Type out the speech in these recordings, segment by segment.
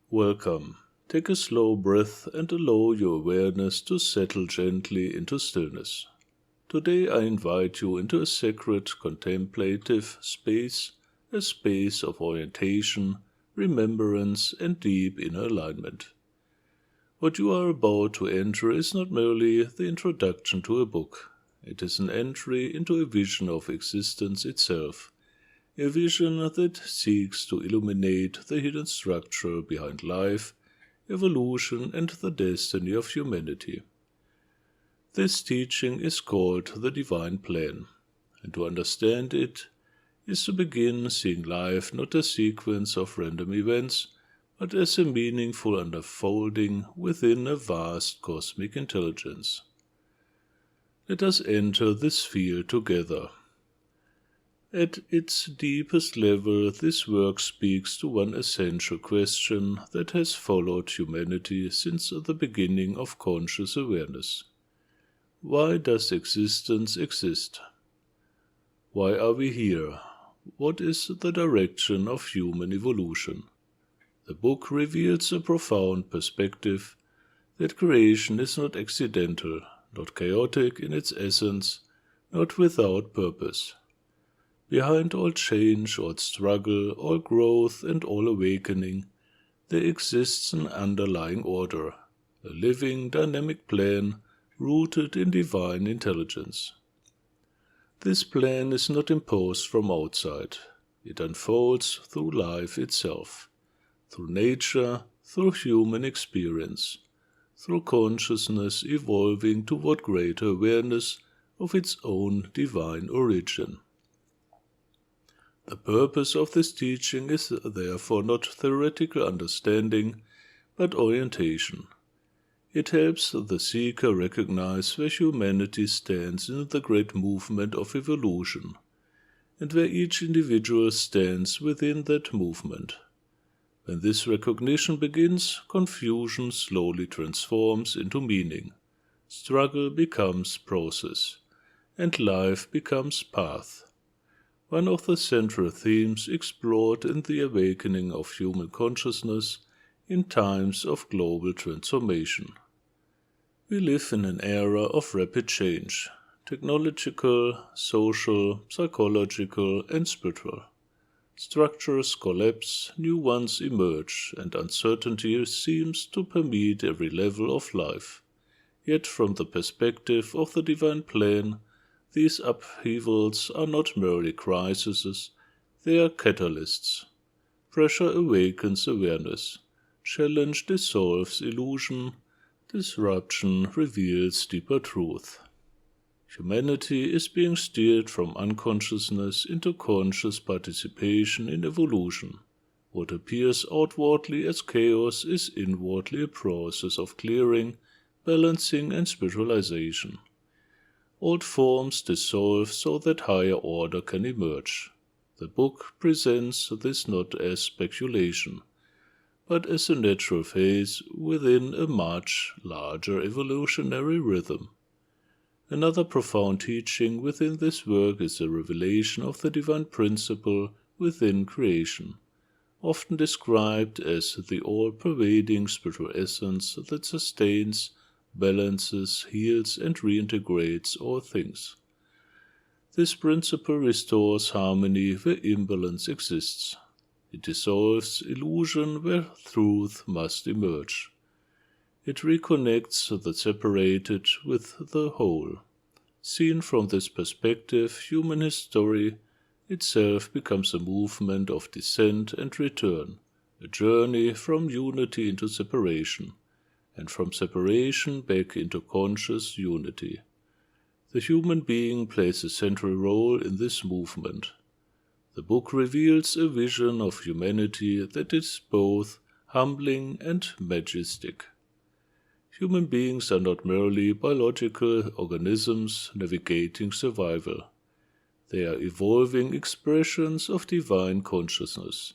Welcome. Take a slow breath and allow your awareness to settle gently into stillness. Today I invite you into a sacred contemplative space, a space of orientation, remembrance, and deep inner alignment. What you are about to enter is not merely the introduction to a book. It is an entry into a vision of existence itself, a vision that seeks to illuminate the hidden structure behind life, evolution, and the destiny of humanity. This teaching is called the Divine Plan, and to understand it is to begin seeing life not as a sequence of random events, but as a meaningful unfolding within a vast cosmic intelligence. Let us enter this field together. At its deepest level, this work speaks to one essential question that has followed humanity since the beginning of conscious awareness. Why does existence exist? Why are we here? What is the direction of human evolution? The book reveals a profound perspective that creation is not accidental, not chaotic in its essence, not without purpose. Behind all change, all struggle, all growth, and all awakening, there exists an underlying order, a living, dynamic plan rooted in divine intelligence. This plan is not imposed from outside. It unfolds through life itself, through nature, through human experience, through consciousness evolving toward greater awareness of its own divine origin. The purpose of this teaching is therefore not theoretical understanding, but orientation. It helps the seeker recognize where humanity stands in the great movement of evolution, and where each individual stands within that movement. When this recognition begins, confusion slowly transforms into meaning, struggle becomes process, and life becomes path. One of the central themes explored in the awakening of human consciousness in times of global transformation. We live in an era of rapid change, technological, social, psychological, and spiritual. Structures collapse, new ones emerge, and uncertainty seems to permeate every level of life. Yet from the perspective of the divine plan, these upheavals are not merely crises, they are catalysts. Pressure awakens awareness, challenge dissolves illusion, disruption reveals deeper truth. Humanity is being steered from unconsciousness into conscious participation in evolution. What appears outwardly as chaos is inwardly a process of clearing, balancing, and spiritualization. Old forms dissolve so that higher order can emerge. The book presents this not as speculation, but as a natural phase within a much larger evolutionary rhythm. Another profound teaching within this work is the revelation of the divine principle within creation, often described as the all-pervading spiritual essence that sustains, balances, heals, and reintegrates all things. This principle restores harmony where imbalance exists. It dissolves illusion where truth must emerge. It reconnects the separated with the whole. Seen from this perspective, human history itself becomes a movement of descent and return, a journey from unity into separation, and from separation back into conscious unity. The human being plays a central role in this movement. The book reveals a vision of humanity that is both humbling and majestic. Human beings are not merely biological organisms navigating survival. They are evolving expressions of divine consciousness,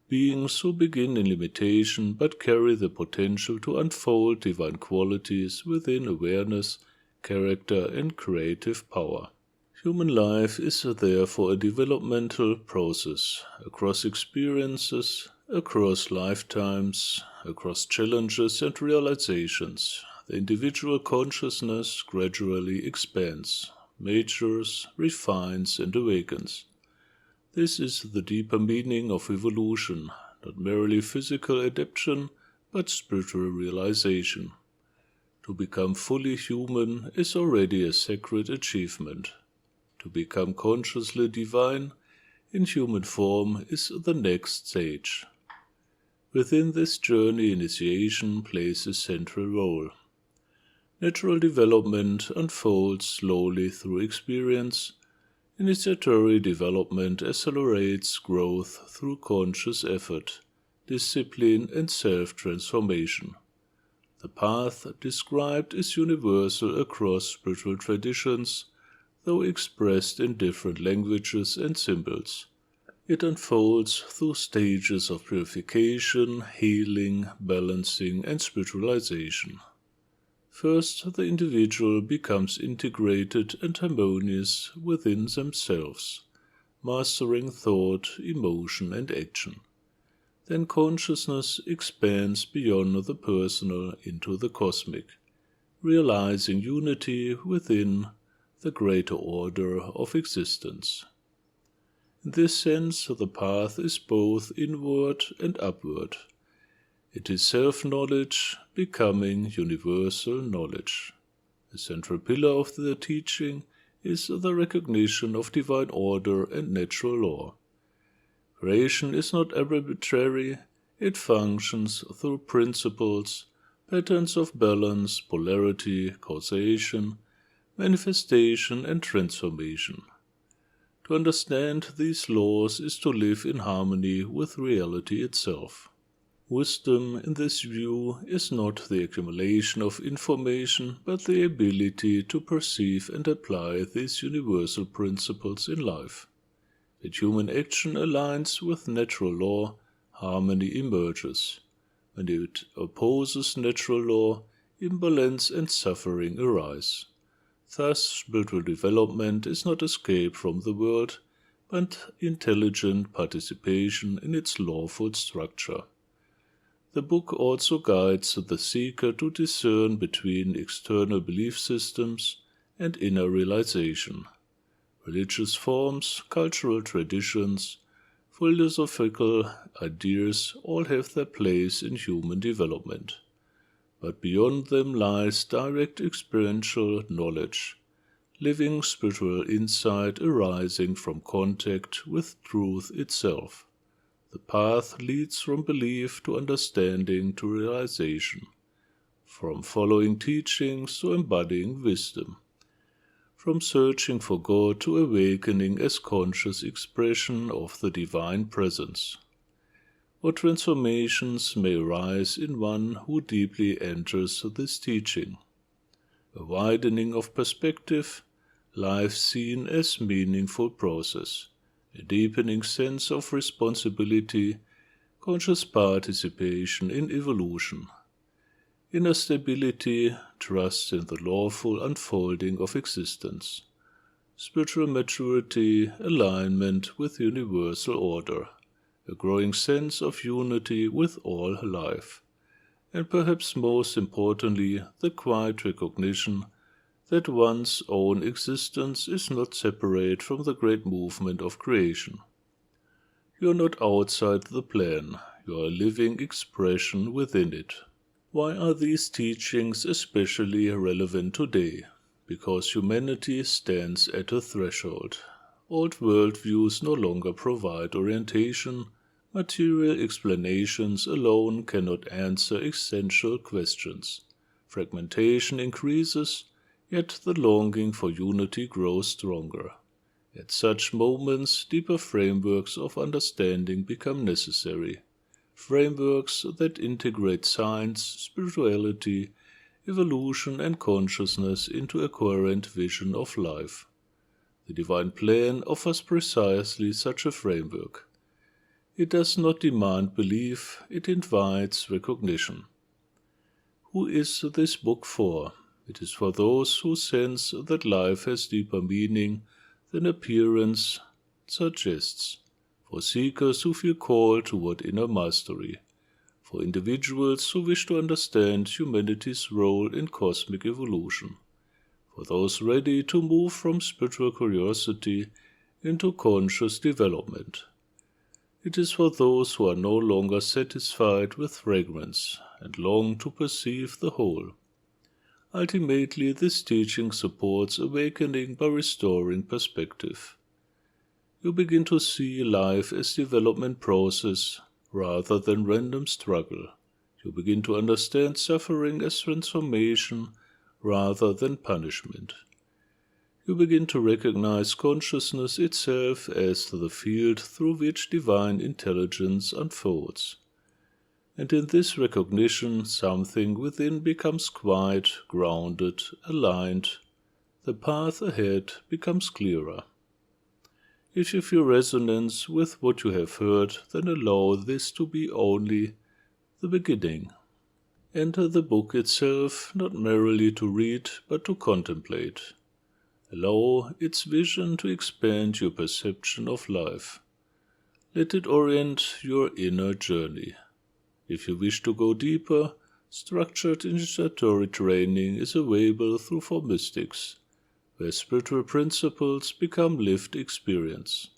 beings who begin in limitation but carry the potential to unfold divine qualities within awareness, character, and creative power. Human life is therefore a developmental process across experiences, Across lifetimes, across challenges and realizations, the individual consciousness gradually expands, matures, refines, and awakens. This is the deeper meaning of evolution, not merely physical adaptation, but spiritual realization. To become fully human is already a sacred achievement. To become consciously divine in human form is the next stage. Within this journey, initiation plays a central role. Natural development unfolds slowly through experience. Initiatory development accelerates growth through conscious effort, discipline, and self-transformation. The path described is universal across spiritual traditions, though expressed in different languages and symbols. It unfolds through stages of purification, healing, balancing, and spiritualization. First, the individual becomes integrated and harmonious within themselves, mastering thought, emotion, and action. Then consciousness expands beyond the personal into the cosmic, realizing unity within the greater order of existence. In this sense, the path is both inward and upward. It is self-knowledge becoming universal knowledge. A central pillar of the teaching is the recognition of divine order and natural law. Creation is not arbitrary, it functions through principles, patterns of balance, polarity, causation, manifestation, and transformation. To understand these laws is to live in harmony with reality itself. Wisdom, in this view, is not the accumulation of information, but the ability to perceive and apply these universal principles in life. When human action aligns with natural law, harmony emerges. When it opposes natural law, imbalance and suffering arise. Thus, spiritual development is not escape from the world, but intelligent participation in its lawful structure. The book also guides the seeker to discern between external belief systems and inner realization. Religious forms, cultural traditions, philosophical ideas all have their place in human development. But beyond them lies direct experiential knowledge, living spiritual insight arising from contact with truth itself. The path leads from belief to understanding to realization, from following teachings to embodying wisdom, from searching for God to awakening as conscious expression of the divine presence. What transformations may arise in one who deeply enters this teaching? A widening of perspective, life seen as meaningful process, a deepening sense of responsibility, conscious participation in evolution, inner stability, trust in the lawful unfolding of existence, spiritual maturity, alignment with universal order, a growing sense of unity with all life, and perhaps most importantly, the quiet recognition that one's own existence is not separate from the great movement of creation. You are not outside the plan, you are a living expression within it. Why are these teachings especially relevant today? Because humanity stands at a threshold. Old worldviews no longer provide orientation. Material explanations alone cannot answer essential questions. Fragmentation increases, yet the longing for unity grows stronger. At such moments, deeper frameworks of understanding become necessary. Frameworks that integrate science, spirituality, evolution, and consciousness into a coherent vision of life. The divine plan offers precisely such a framework. It does not demand belief, it invites recognition. Who is this book for? It is for those who sense that life has deeper meaning than appearance suggests, for seekers who feel called toward inner mastery, for individuals who wish to understand humanity's role in cosmic evolution, for those ready to move from spiritual curiosity into conscious development. It is for those who are no longer satisfied with fragments and long to perceive the whole. Ultimately, this teaching supports awakening by restoring perspective. You begin to see life as development process rather than random struggle. You begin to understand suffering as transformation rather than punishment. You begin to recognize consciousness itself as the field through which divine intelligence unfolds. And in this recognition, something within becomes quiet, grounded, aligned. The path ahead becomes clearer. If you feel resonance with what you have heard, then allow this to be only the beginning. Enter the book itself, not merely to read, but to contemplate. Allow its vision to expand your perception of life. Let it orient your inner journey. If you wish to go deeper, structured initiatory training is available through For Mystics, where spiritual principles become lived experience.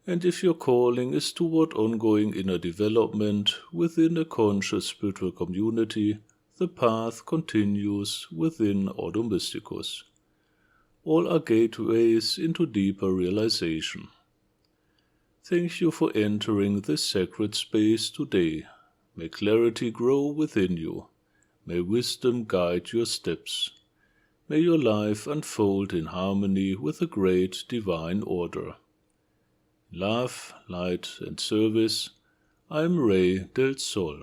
And if your calling is toward ongoing inner development within a conscious spiritual community, the path continues within Ordo Mysticus. All are gateways into deeper realization. Thank you for entering this sacred space today. May clarity grow within you. May wisdom guide your steps. May your life unfold in harmony with the great divine order. In love, light, and service, I am Ray del Sol.